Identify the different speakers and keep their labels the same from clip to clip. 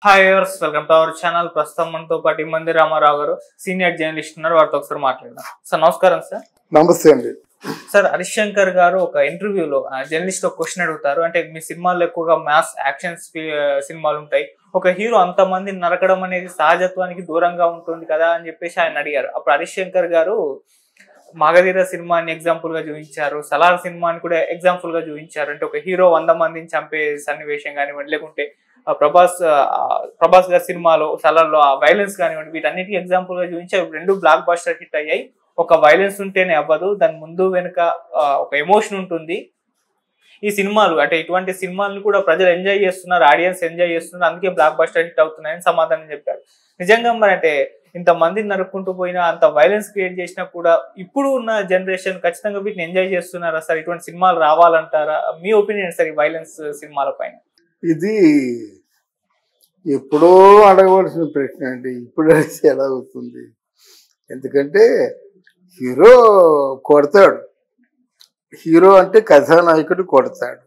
Speaker 1: Hi viewers, welcome to our channel. ప్రస్తుతం మనతో పాటు ఇమ్మంది రామారావు గారు సీనియర్ జర్నలిస్ట్ ఉన్నారు. వారితో ఒకసారి మాట్లాడదాం. సార్ నమస్కారం. సార్
Speaker 2: నమస్తే అండి.
Speaker 1: సార్ హరిశంకర్ గారు ఒక ఇంటర్వ్యూలో జర్నలిస్ట్ ఒక క్వశ్చన్ అడుగుతారు. అంటే మీ సినిమాల్లో ఎక్కువగా మ్యాథ్స్ యాక్షన్ సినిమాలు ఉంటాయి, ఒక హీరో అంతమంది నరకడం అనేది సహజత్వానికి దూరంగా ఉంటుంది కదా అని చెప్పేసి ఆయన అడిగారు. అప్పుడు హరిశంకర్ గారు మగధీర సినిమాని ఎగ్జాంపుల్ గా చూపించారు, సలార్ సినిమాని కూడా ఎగ్జాంపుల్ గా చూపించారు. అంటే ఒక హీరో 100 మందిని చంపే సన్నివేశం కానివ్వండి, లేకుంటే ప్రభాస్ గారి సినిమాలో సలార్లో ఆ వైలెన్స్ కానివ్వండి, వీటన్నిటికీ ఎగ్జాంపుల్ గా చూపించి రెండు బ్లాక్ బస్టర్ హిట్ అయ్యాయి. ఒక వైలెన్స్ ఉంటేనే అవ్వదు, దాని ముందు వెనుక ఒక ఎమోషన్ ఉంటుంది. ఈ సినిమాలు అంటే ఇటువంటి సినిమాలను కూడా ప్రజలు ఎంజాయ్ చేస్తున్నారు, ఆడియన్స్ ఎంజాయ్ చేస్తున్నారు, అందుకే బ్లాక్ బస్టర్ హిట్ అవుతున్నాయని సమాధానం చెప్పారు. నిజంగా మరి అంటే ఇంతమందిని నరుక్కుంటూ పోయినా, అంత వైలెన్స్ క్రియేట్ చేసినా కూడా ఇప్పుడు ఉన్న జనరేషన్ ఖచ్చితంగా వీటిని ఎంజాయ్ చేస్తున్నారా సార్? ఇటువంటి సినిమాలు రావాలంటారా? మీ ఒపీనియన్ సార్ ఈ వైలెన్స్ సినిమాల పైన?
Speaker 2: ఇది ఎప్పుడో అడగవలసిన ప్రశ్న అండి. ఇప్పుడు అడిగితే ఎలా అవుతుంది? ఎందుకంటే హీరో కొడతాడు, హీరో అంటే కథానాయకుడు కొడతాడు.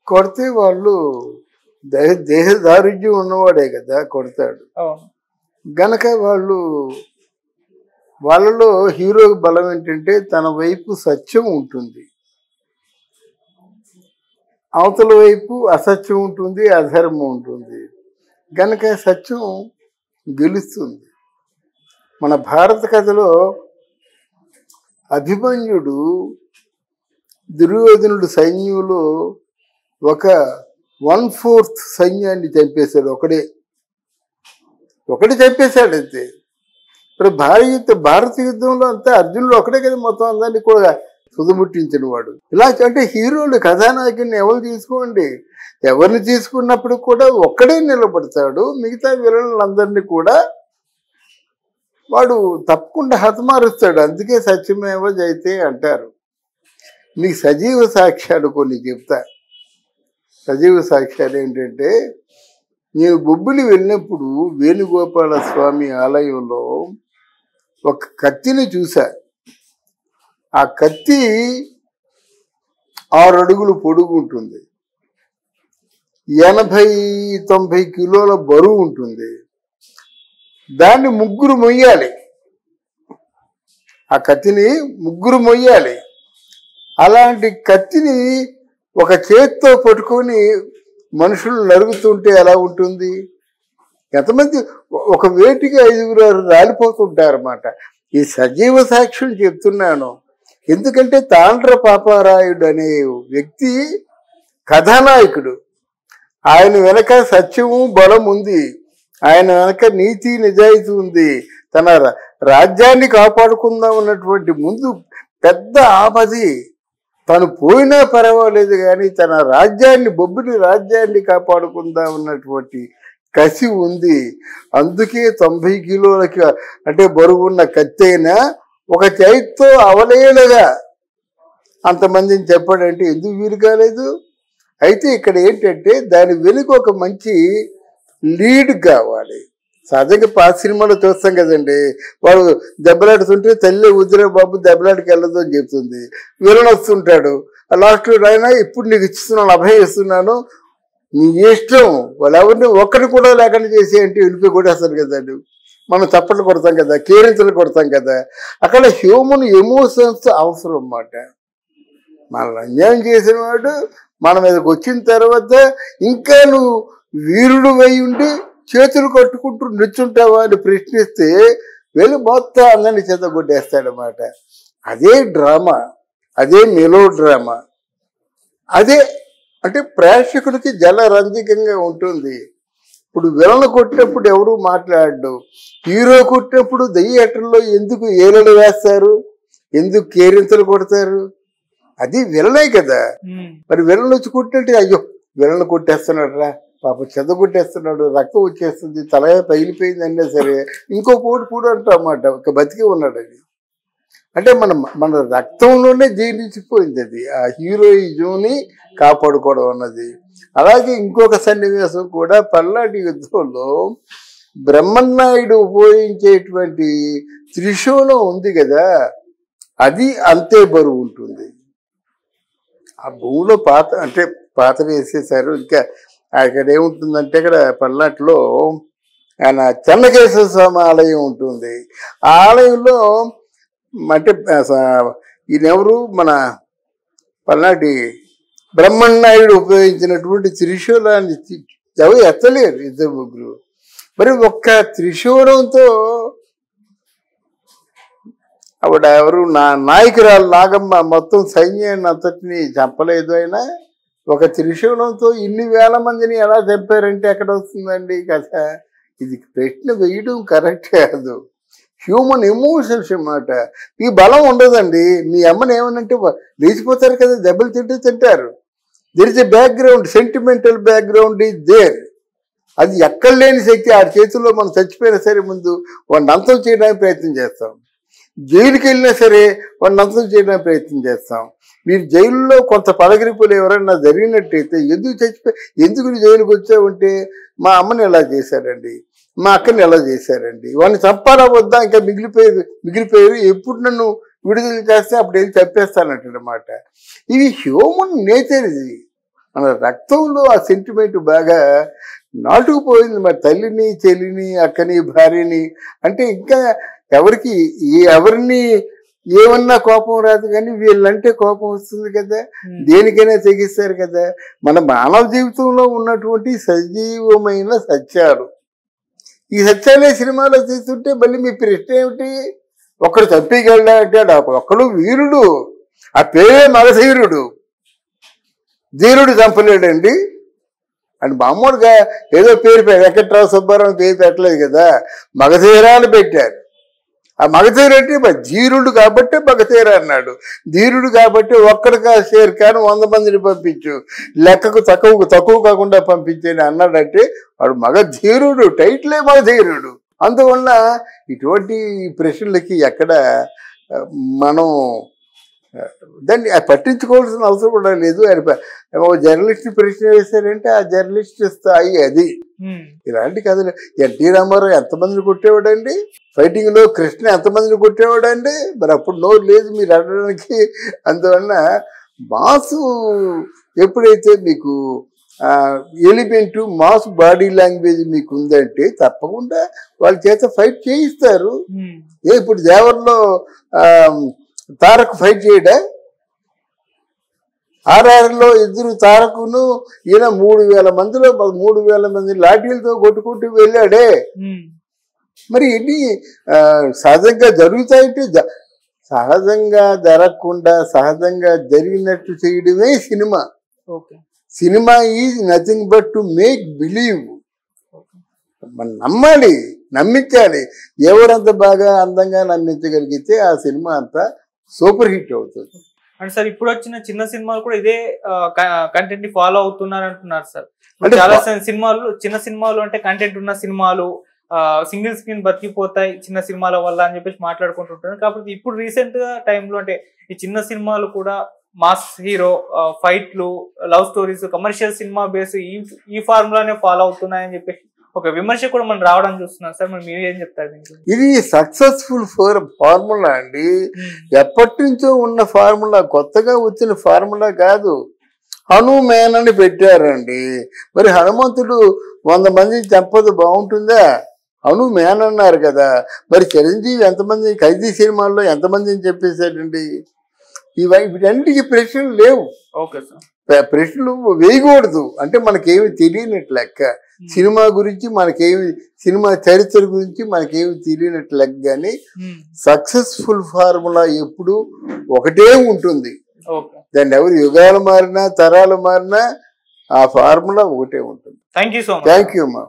Speaker 2: కొడితే వాళ్ళు దేహ దారుఢ్యం ఉన్నవాడే కదా కొడతాడు. గనక వాళ్ళలో హీరో బలం ఏంటంటే తన వైపు సత్యం ఉంటుంది, అవతల వైపు అసత్యం ఉంటుంది, అధర్మం ఉంటుంది. గనక సత్యం గెలుస్తుంది. మన భారత కథలో అభిమన్యుడు దుర్యోధనుడు సైన్యంలో ఒక 1/4 సైన్యాన్ని చంపేశాడు. ఒకటి చంపేశాడు అంతే. ఇప్పుడు భారత యుద్ధంలో అంతా అర్జునుడు ఒకటే కదా మొత్తం అందరినీ కూడా తుదముట్టించిన వాడు. ఇలా అంటే హీరోలు కథానాయకుడిని ఎవరు తీసుకోండి, ఎవరిని తీసుకున్నప్పుడు కూడా ఒక్కడే నిలబడతాడు. మిగతా విలన్లందరినీ కూడా వాడు తప్పకుండా హతమారుస్తాడు. అందుకే సత్యమేవ జయతే అంటారు. నీకు సజీవ సాక్ష్యాలు కొన్ని చెప్తా. సజీవ సాక్ష్యాలు ఏంటంటే, నేను బొబ్బిలి వెళ్ళినప్పుడు వేణుగోపాల స్వామి ఆలయంలో ఒక కత్తిని చూసా. ఆ కత్తి 6 అడుగులు పొడుగు ఉంటుంది, 80-90 కిలోల బరువు ఉంటుంది. దాన్ని ముగ్గురు మొయ్యాలి, ఆ కత్తిని ముగ్గురు మొయ్యాలి. అలాంటి కత్తిని ఒక చేత్తో పట్టుకొని మనుషులు నరుగుతుంటే ఎలా ఉంటుంది? ఎంతమంది ఒక వేటికి 5-6 రాలిపోతుంటారన్నమాట. ఈ సజీవ సాక్ష్యం చెప్తున్నాను. ఎందుకంటే తాండ్ర పాపారాయుడు అనే వ్యక్తి కథానాయకుడు. ఆయన వెనక సత్యము బలం ఉంది, ఆయన వెనక నీతి నిజాయితీ ఉంది. తన రాజ్యాన్ని కాపాడుకుందాం ఉన్నటువంటి ముందు పెద్ద ఆపది, తను పోయినా పర్వాలేదు కానీ తన రాజ్యాన్ని, బొబ్బిలి రాజ్యాన్ని కాపాడుకుందాం ఉన్నటువంటి కసి ఉంది. అందుకే 90 కిలోలకి అంటే బరువున్న కత్తైనా ఒక చేతితో అవలేలుగా అంతమందిని చెప్పాడంటే ఎందుకు వీలు కాలేదు? అయితే ఇక్కడ ఏంటంటే దాని వెనుక ఒక మంచి లీడ్ కావాలి. సహజంగా పాత సినిమాలో చూస్తాం కదండి, వాడు దెబ్బలాడుతుంటే తల్లి ఉద్రే బాబు దెబ్బలాడికి వెళ్ళదు అని చెప్తుంది. విలన్ వస్తుంటాడు, లాస్ట్లో అయినా ఇప్పుడు నీకు ఇస్తున్నాను, అభయం ఇస్తున్నాను, నీ ఇష్టం, వాళ్ళు ఎవరిని ఒక్కటి కూడా లేకుండా చేసి అంటే వెళ్ళిపోయి కొట్టేస్తారు కదండి. మనం చప్పట్లు కొడతాం కదా, కేరింతలు కొడతాం కదా. అక్కడ హ్యూమన్ ఎమోషన్స్ అవసరం అన్నమాట. మనల్ని అన్యాయం చేసిన వాడు మన మీదకి వచ్చిన తర్వాత ఇంకా నువ్వు వీరుడు అయి ఉండి చేతులు కట్టుకుంటూ నిల్చుంటావా అని ప్రశ్నిస్తే వెళ్ళి మొత్తం అందరినీ చేత కొట్టేస్తాడనమాట. అదే డ్రామా, అదే మెలో డ్రామా. అదే అంటే ప్రేక్షకుడికి జలరంజకంగా ఉంటుంది. ఇప్పుడు విలన్ కొట్టినప్పుడు ఎవరు మాట్లాడు, హీరో కొట్టినప్పుడు దయ్యేటల్లో ఎందుకు ఏలలు వేస్తారు, ఎందుకు కేరింతలు కొడతారు? అది విలనే కదా. మరి విలన్ వచ్చి కొట్టినట్టు అయ్యో విలన్ కొట్టేస్తున్నాడు రా పాప, చెద కొట్టేస్తున్నాడు, రక్తం వచ్చేస్తుంది, తలగా పగిలిపోయింది అన్నా సరే ఇంకో కోటి కూడా అంటాం అన్నమాట. ఒక బతికి ఉన్నాడు. అది అంటే మన రక్తంలోనే జీర్ణించిపోయింది అది, ఆ హీరోయిజంని కాపాడుకోవడం అన్నది. అలాగే ఇంకొక సన్నివేశం కూడా పల్నాటి యుద్ధంలో బ్రహ్మన్నాయుడు ఉపయోగించేటువంటి త్రిశూలం ఉంది కదా, అది అంతే బరువు ఉంటుంది. ఆ భూమిలో పాత వేసేసారు, ఇంకా అక్కడ ఏముంటుందంటే ఇక్కడ పల్నాటిలో ఆయన చెన్నకేశ్వర స్వామి ఆలయం ఉంటుంది. ఆ ఆలయంలో అంటే ఈయనెవరు మన పల్నాటి బ్రహ్మన్నాయుడు ఉపయోగించినటువంటి త్రిశూలాన్ని ఎవరు ఎత్తలేరు, ఇద్దరు ముగ్గురు. మరి ఒక్క త్రిశూలంతో ఆవిడ ఎవరు నాయకురాలు నాగమ్మ మొత్తం సైన్యాన్ని అంతటిని చంపలేదు. అయినా ఒక త్రిశూలంతో ఇన్ని వేల మందిని ఎలా చంపారంటే ఎక్కడ వస్తుందండి కదా? ఇది ప్రశ్న వేయడం కరెక్ట్ కాదు. హ్యూమన్ ఎమోషన్స్ అన్నమాట. ఈ బలం ఉండదండి. మీ అమ్మని ఏమనంటే లేచిపోతారు కదా, దెబ్బలు తింటారు. There is a background, sentimental background is there. అది ఎక్కడ లేని శక్తి. ఆ చేతుల్లో మనం చచ్చిపోయినా సరే ముందు వాడిని అంతం చేయడానికి ప్రయత్నం చేస్తాం. జైలుకి వెళ్ళినా సరే వాడిని అంతం చేయడానికి ప్రయత్నం చేస్తాం. మీరు జైల్లో కొంత పలకరింపులు ఎవరైనా జరిగినట్టయితే ఎందుకు జైలుకి వచ్చావంటే మా అమ్మని ఎలా చేశారండి, మా అక్కని ఎలా చేశారండి, వాడిని చంపాలా వద్దా, ఇంకా మిగిలిపోయారు, ఎప్పుడు నన్ను విడుదల చేస్తే అప్పుడు ఏం చంపేస్తానంటమాట. ఇది హ్యూమన్ నేచర్. ఇది మన రక్తంలో ఆ సెంటిమెంట్ బాగా నాటుకుపోయింది. మరి తల్లిని, చెల్లిని, అక్కని, భార్యని అంటే ఇంకా ఎవరిని ఏమన్నా కోపం రాదు, కానీ వీళ్ళంటే కోపం వస్తుంది కదా. దేనికైనా తెగిస్తారు కదా. మన మానవ జీవితంలో ఉన్నటువంటి సజీవమైన సత్యాలు, ఈ సత్యాలే సినిమాలో తీస్తుంటే మళ్ళీ మీ ప్రశ్న ఏమిటి? ఒకడు చంపేయగలడా? ఒక్కడు వీరుడు, ఆ పేరే మగధీరుడు. ధీరుడు చంపలేడండి అని మామూలుగా ఏదో పేరు వెంకట్రావు సుబ్బారావు పేరు పెట్టలేదు కదా, మగధీరాలు పెట్టారు. ఆ మగధీరు అంటే ధీరుడు కాబట్టి మగధీర అన్నాడు. ధీరుడు కాబట్టి ఒక్కడిగా షేర్ కానీ 100 మందిని పంపించు, లెక్కకు తక్కువ కాకుండా పంపించని అన్నాడంటే వాడు మగధీరుడు, టైటిలే మగధీరుడు. అందువల్ల ఇటువంటి ప్రశ్నలకి ఎక్కడ మనం దాన్ని పట్టించుకోవాల్సిన అవసరం కూడా లేదు. ఆయన జర్నలిస్ట్ ప్రశ్న వేశారంటే ఆ జర్నలిస్ట్ స్థాయి అది. ఇలాంటి కథలు ఎన్టీ రామారావు ఎంతమందిని కొట్టేవాడండి, ఫైటింగ్ లో కృష్ణ ఎంతమందిని కొట్టేవాడండి. మరి అప్పుడు నోరు లేదు మీరు అనడానికి. అందువల్ల మాసు ఎప్పుడైతే మీకు ఎలిమెంట్ మాస్ బాడీ లాంగ్వేజ్ మీకు ఉందంటే తప్పకుండా వాళ్ళ చేత ఫైట్ చేయిస్తారు. ఇప్పుడు దేవర్లో తారక్ ఫైట్ చేయడా? ఆర్ఆర్లో ఇద్దరు తారకును ఈయన 3000 మందిలో 3000 మంది లాఠీలతో కొట్టుకుంటూ వెళ్ళాడే. మరి ఇన్ని సహజంగా జరుగుతాయంటే సహజంగా జరగకుండా సహజంగా జరిగినట్టు చేయడమే cinema. Cinema is nothing but to make believe. మనం నమ్మాలి, నమ్మించాలి. ఎవరంత బాగా అందంగా నమ్మించగలిగితే ఆ సినిమా అంతా సూపర్ హిట్ అవుతుంది.
Speaker 1: అంటే సార్ ఇప్పుడు వచ్చిన చిన్న సినిమాలు కూడా ఇదే కంటెంట్ ని ఫాలో అవుతున్నారు అంటున్నారు సార్. చాలా సినిమాలు, చిన్న సినిమాలు అంటే కంటెంట్ ఉన్న సినిమాలు సింగిల్ స్క్రీన్ బతికిపోతాయి చిన్న సినిమాల వల్ల అని చెప్పేసి మాట్లాడుకుంటుంటారు. కాకపోతే ఇప్పుడు రీసెంట్ గా టైంలో అంటే ఈ చిన్న సినిమాలు కూడా మాస్ హీరో ఫైట్లు, love stories, commercial cinema base ఈ ఫార్ములానే ఫాలో అవుతున్నాయని చెప్పేసి ఒక విమర్శ కూడా మనం రావడం చూస్తున్నాం సార్. మరి మీరు ఏం చెప్తారు?
Speaker 2: ఇది సక్సెస్ఫుల్ ఫార్ములా అండి. ఎప్పటి నుంచో ఉన్న ఫార్ములా, కొత్తగా వచ్చిన ఫార్ములా కాదు. హనుమాన్ అని పెట్టారండి. మరి హనుమంతుడు 100 మందిని చంపదు బాగుంటుందా? హనుమాన్ అన్నారు కదా. మరి చిరంజీవి ఎంతమంది ఖైదీ సినిమాల్లో ఎంతమందిని చెప్పేశాడండి? వీటన్నిటికీ ప్రశ్నలు లేవు.
Speaker 1: ఓకే సార్,
Speaker 2: ప్రశ్నలు వేయకూడదు. అంటే మనకేమి తెలియనట్టు లెక్క. సినిమా గురించి మనకేమి, సినిమా చరిత్ర గురించి మనకేమి తెలియనట్టు లెక్క. కానీ సక్సెస్ఫుల్ ఫార్ములా ఎప్పుడు ఒకటే ఉంటుంది. దాన్ని ఎవరు యుగాలు మారినా తరాలు మారినా ఆ ఫార్ములా ఒకటే ఉంటుంది.
Speaker 1: Thank you so much.
Speaker 2: Thank you అమ్మా.